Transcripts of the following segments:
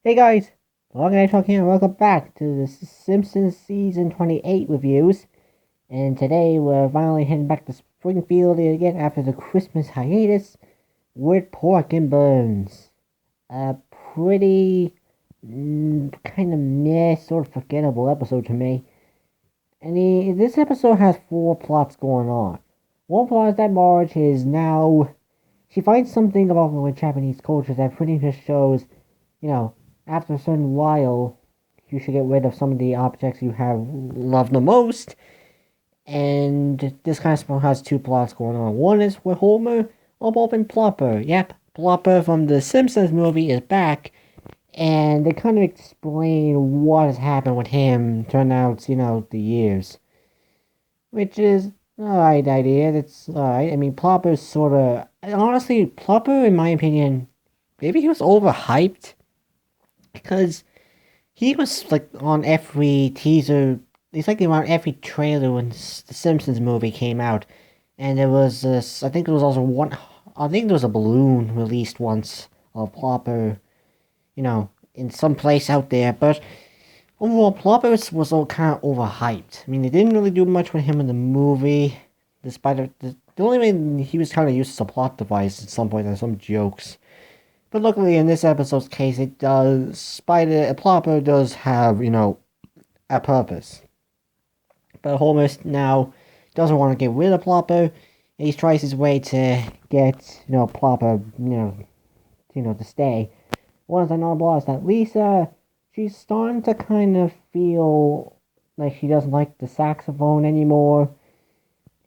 Hey guys, Lorcan the Hedgehog here, and welcome back to the Simpsons Season 28 reviews. And today we're finally heading back to Springfield again after the Christmas hiatus with Pork and Burns. A pretty kind of meh, sort of forgettable episode to me. And this episode has four plots going on. One plot is that Marge is now... She finds something about with Japanese culture that pretty much shows, after a certain while, you should get rid of some of the objects you have loved the most. And this kind of has two plots going on. One is with Homer, Bob and Plopper. Yep, Plopper from the Simpsons movie is back. And they kind of explain what has happened with him, turn out, the years. Which is alright idea. That's alright. I mean, Plopper's sort of... Honestly, Plopper, in my opinion, maybe he was overhyped. Because he was like on every teaser, he's like around every trailer when the Simpsons movie came out. And there was this, I think there was also I think there was a balloon released once of Plopper, in some place out there. But overall, Plopper was all kind of overhyped. I mean, they didn't really do much with him in the movie, despite the only way he was kind of used as a plot device at some point, and some jokes. But luckily, in this episode's case, Plopper does have, a purpose. But Homer now doesn't want to get rid of Plopper, and he tries his way to get, Plopper, to stay. One of the notable is that Lisa, she's starting to kind of feel like she doesn't like the saxophone anymore.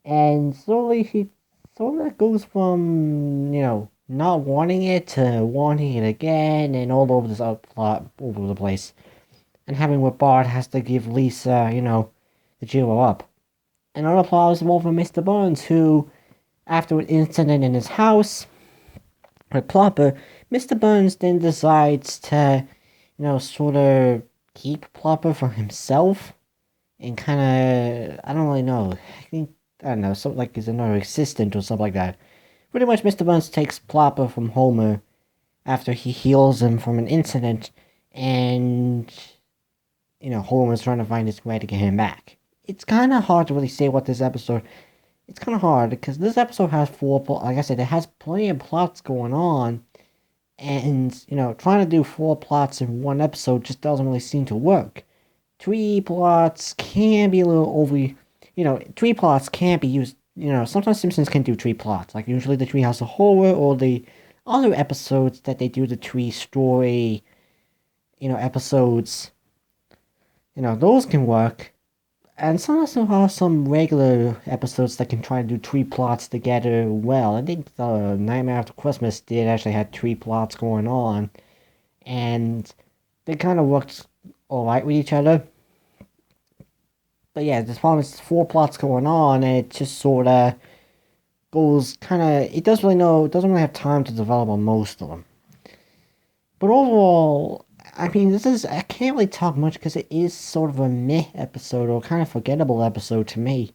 And slowly she sort of goes from, not wanting it to wanting it again, and all over this plot over the place. And having what Bart has to give Lisa, the duo up. Another plot is more for Mr. Burns, who, after an incident in his house with Plopper, Mr. Burns then decides to, sort of keep Plopper for himself. And kind of, I don't really know. I don't know, something like he's another assistant or something like that. Pretty much, Mr. Burns takes Plopper from Homer after he heals him from an incident, and, Homer's trying to find his way to get him back. It's kind of hard to really say what this episode... It's kind of hard, because this episode has like I said, it has plenty of plots going on, and, trying to do four plots in one episode just doesn't really seem to work. Three plots can be a little over... three plots can't be used... sometimes Simpsons can do three plots, like usually the Treehouse of Horror, or the other episodes that they do the three story, episodes. Those can work. And sometimes there are some regular episodes that can try to do three plots together well. I think the Nightmare After Christmas did actually have three plots going on. And they kind of worked alright with each other. But yeah, this problem is four plots going on, and it just sort of goes it doesn't really have time to develop on most of them. But overall, I mean, I can't really talk much because it is sort of a meh episode, or kind of forgettable episode to me.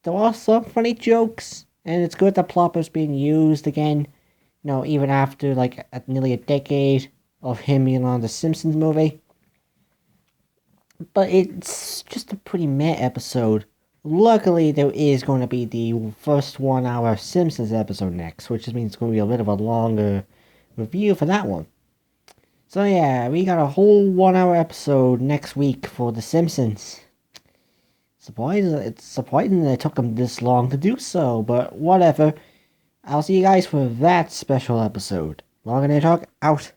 There are some funny jokes, and it's good that Plopper's being used again, even after like nearly a decade of him being on the Simpsons movie. But it's just a pretty meh episode. Luckily, there is going to be the first 1 hour Simpsons episode next, which just means it's going to be a bit of a longer review for that one. So yeah, we got a whole 1 hour episode next week for The Simpsons. It's surprising that it took them this long to do so, but whatever. I'll see you guys for that special episode. Lorcan the Hedgehog, out.